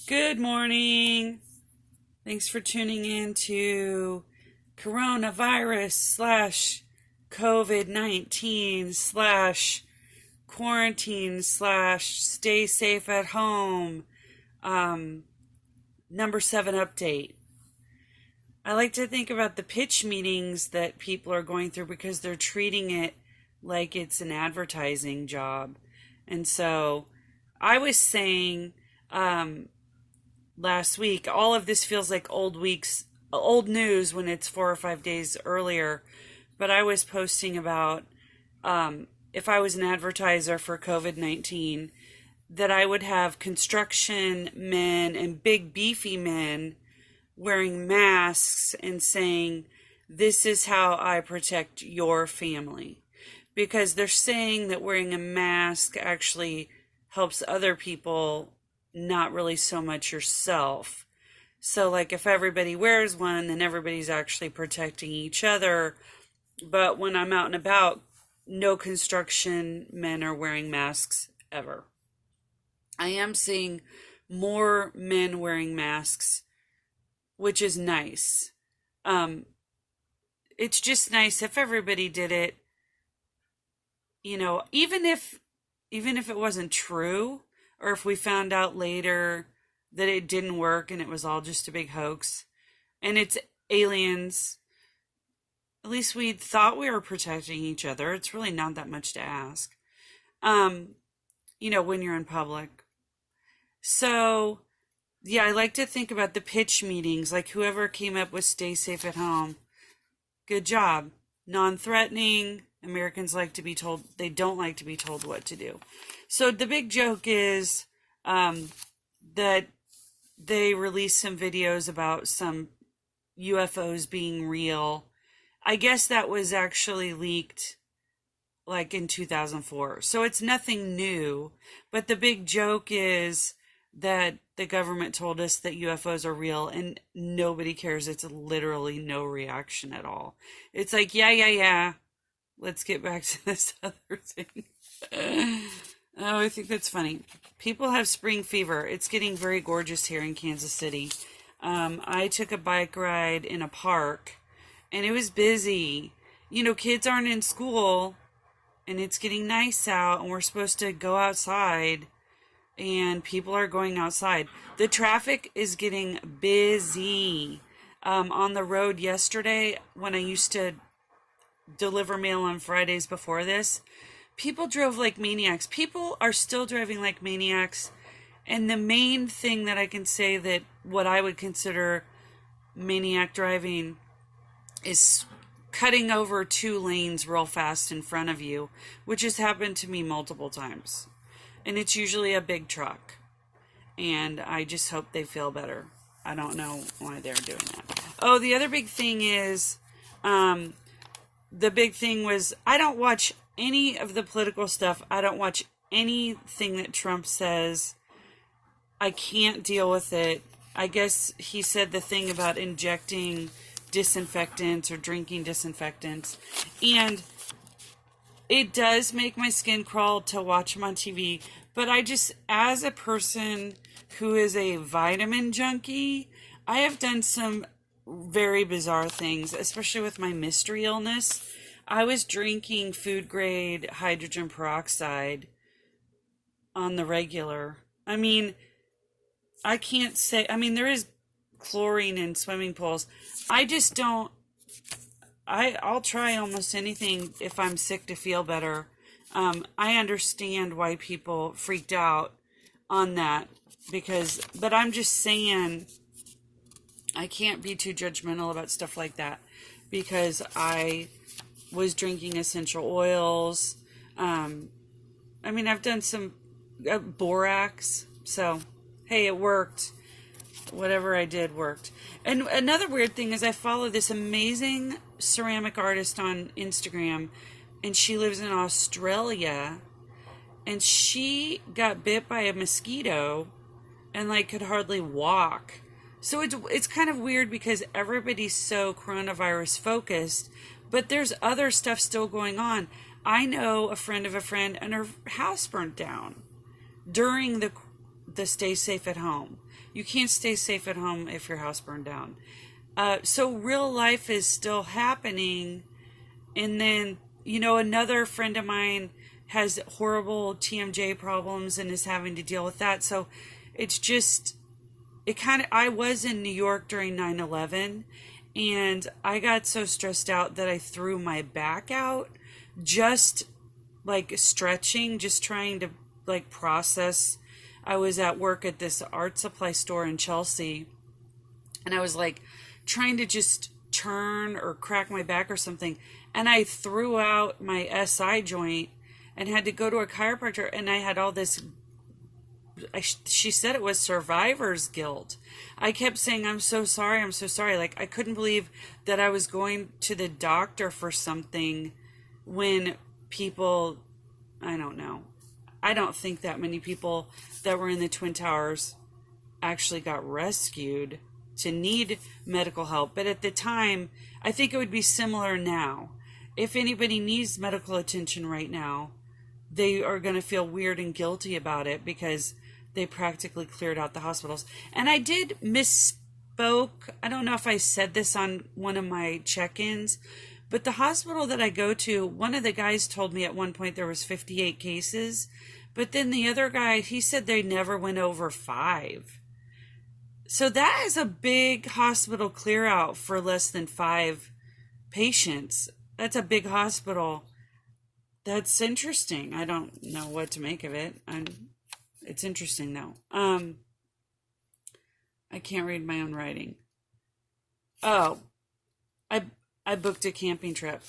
Good morning. Thanks for tuning in to coronavirus slash COVID-19 slash quarantine slash stay safe at home number 7 update. I like to think about the pitch meetings that people are going through because they're treating it like it's an advertising job. And so I was saying last week, all of this feels like old news when it's 4 or 5 days earlier. But I was posting about if I was an advertiser for COVID-19, that I would have construction men and big beefy men wearing masks and saying, "This is how I protect your family." Because they're saying that wearing a mask actually helps other people, not really so much yourself. So like if everybody wears one, then everybody's actually protecting each other. But when I'm out and about, no construction men are wearing masks ever. I am seeing more men wearing masks, which is nice. It's just nice if everybody did it, even if it wasn't true, or if we found out later that it didn't work and it was all just a big hoax and it's aliens. At least we thought we were protecting each other. It's really not that much to ask. When you're in public. So, yeah, I like to think about the pitch meetings, like whoever came up with stay safe at home. Good job. Non-threatening. Americans like to be told, they don't like to be told what to do. So the big joke is that they released some videos about some UFOs being real. I guess that was actually leaked like in 2004. So it's nothing new. But the big joke is that the government told us that UFOs are real and nobody cares. It's literally no reaction at all. It's like, yeah. Let's get back to this other thing. Oh, I think that's funny. People have spring fever. It's getting very gorgeous here in Kansas City. I took a bike ride in a park and it was busy. Kids aren't in school and it's getting nice out and we're supposed to go outside and people are going outside. The traffic is getting busy. On the road yesterday, when I used to deliver mail on Fridays before this, people drove like maniacs. People are still driving like maniacs. And the main thing that I can say that what I would consider maniac driving is cutting over 2 lanes real fast in front of you, which has happened to me multiple times. And it's usually a big truck. And I just hope they feel better. I don't know why they're doing that. Oh, the other big thing is, the big thing was, I don't watch any of the political stuff. I don't watch anything that Trump says. I can't deal with it. I guess he said the thing about injecting disinfectants or drinking disinfectants. And it does make my skin crawl to watch him on TV. But I just, as a person who is a vitamin junkie, I have done some very bizarre things, especially with my mystery illness. I was drinking food grade hydrogen peroxide on the regular. I can't say, there is chlorine in swimming pools. I just don't, I'll try almost anything if I'm sick to feel better. I understand why people freaked out on that but I'm just saying, I can't be too judgmental about stuff like that because I was drinking essential oils. I've done some borax. So, hey, it worked. Whatever I did worked. And another weird thing is I follow this amazing ceramic artist on Instagram, and she lives in Australia, and she got bit by a mosquito and could hardly walk. So it's kind of weird because everybody's so coronavirus focused, but there's other stuff still going on. I know a friend of a friend, and her house burnt down during the stay safe at home. You can't stay safe at home if your house burned down. So real life is still happening. And then, another friend of mine has horrible TMJ problems and is having to deal with that. So it's just, I was in New York during 9/11, and I got so stressed out that I threw my back out just like stretching, just trying to like process. I was at work at this art supply store in Chelsea, and I was like trying to just turn or crack my back or something, and I threw out my SI joint and had to go to a chiropractor, and I had all this. She said it was survivor's guilt. I kept saying, I'm so sorry, I'm so sorry. Like, I couldn't believe that I was going to the doctor for something when people, I don't know. I don't think that many people that were in the Twin Towers actually got rescued to need medical help. But at the time, I think it would be similar now. If anybody needs medical attention right now, they are going to feel weird and guilty about it because they practically cleared out the hospitals. And I did misspoke. I don't know if I said this on one of my check-ins, but the hospital that I go to, one of the guys told me at one point there was 58 cases, but then the other guy, he said they never went over 5. So that is a big hospital clear out for less than 5 patients. That's a big hospital. That's interesting. I don't know what to make of it. It's interesting though. I can't read my own writing. Oh, I booked a camping trip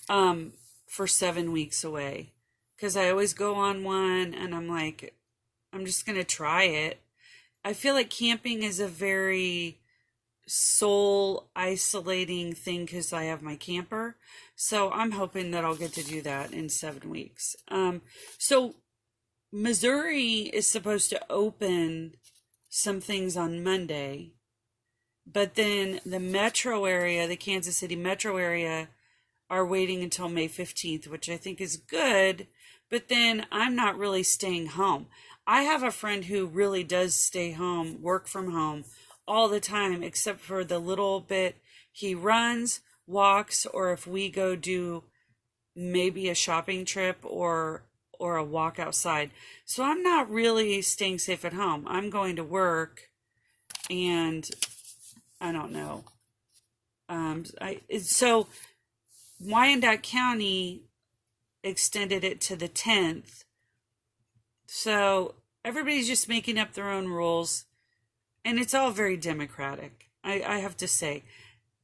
for 7 weeks away because I always go on one, and I'm like, I'm just gonna try it. I feel like camping is a very soul isolating thing because I have my camper. So I'm hoping that I'll get to do that in 7 weeks. So Missouri is supposed to open some things on Monday, but then the metro area, the Kansas City metro area, are waiting until May 15th, which I think is good, but then I'm not really staying home. I have a friend who really does stay home, work from home all the time, except for the little bit he runs, walks, or if we go do maybe a shopping trip or a walk outside. So I'm not really staying safe at home. I'm going to work, and I don't know. So Wyandotte County extended it to the 10th. So everybody's just making up their own rules, and it's all very democratic. I have to say,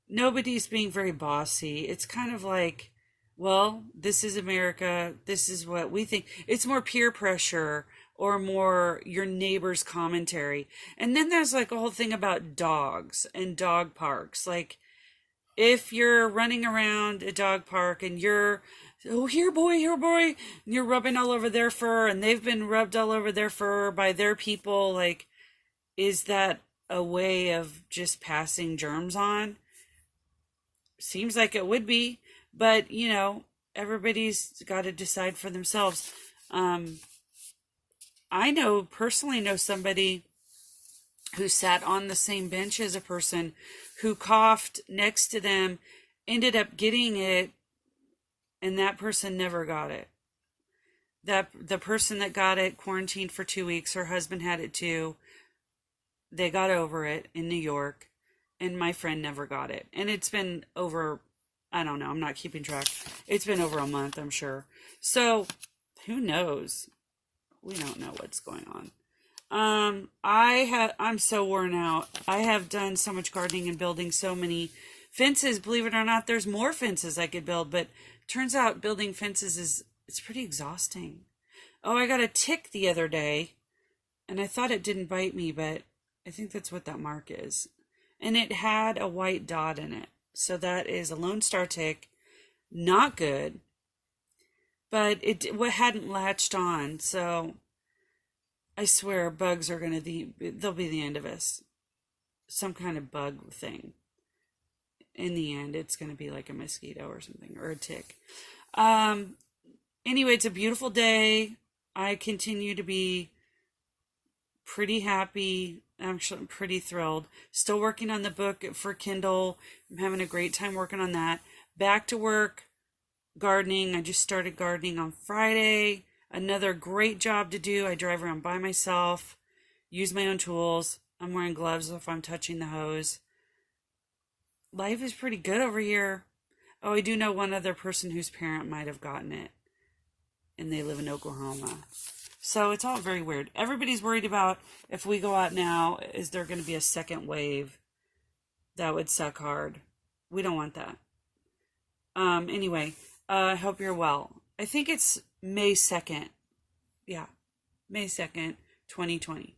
nobody's being very bossy. It's kind of like, well, this is America. This is what we think. It's more peer pressure or more your neighbor's commentary. And then there's like a whole thing about dogs and dog parks. Like, if you're running around a dog park and you're, oh, here boy, and you're rubbing all over their fur, and they've been rubbed all over their fur by their people, like, is that a way of just passing germs on? Seems like it would be, but everybody's got to decide for themselves. I personally know somebody who sat on the same bench as a person who coughed next to them, ended up getting it, and that person never got it. The person that got it quarantined for 2 weeks. Her husband had it too. They got over it in New York, and my friend never got it. And it's been over, I don't know, I'm not keeping track. It's been over a month, I'm sure. So who knows? We don't know what's going on. I'm so worn out. I have done so much gardening and building so many fences. Believe it or not, there's more fences I could build, but turns out building fences it's pretty exhausting. Oh, I got a tick the other day, and I thought it didn't bite me, but I think that's what that mark is. And it had a white dot in it. So that is a Lone Star tick. Not good. But it hadn't latched on, so I swear bugs are they'll be the end of us. Some kind of bug thing. In the end, it's going to be like a mosquito or something, or a tick. Anyway, it's a beautiful day. I continue to be pretty happy Actually, I'm pretty thrilled. Still working on the book for Kindle. I'm having a great time working on that. Back to work, gardening. I just started gardening on Friday. Another great job to do. I drive around by myself, use my own tools. I'm wearing gloves if I'm touching the hose. Life is pretty good over here. Oh, I do know one other person whose parent might have gotten it, and they live in Oklahoma. So it's all very weird. Everybody's worried about if we go out now, is there going to be a second wave? That would suck hard. We don't want that. Anyway, I hope you're well. I think it's May 2nd. Yeah, May 2nd, 2020.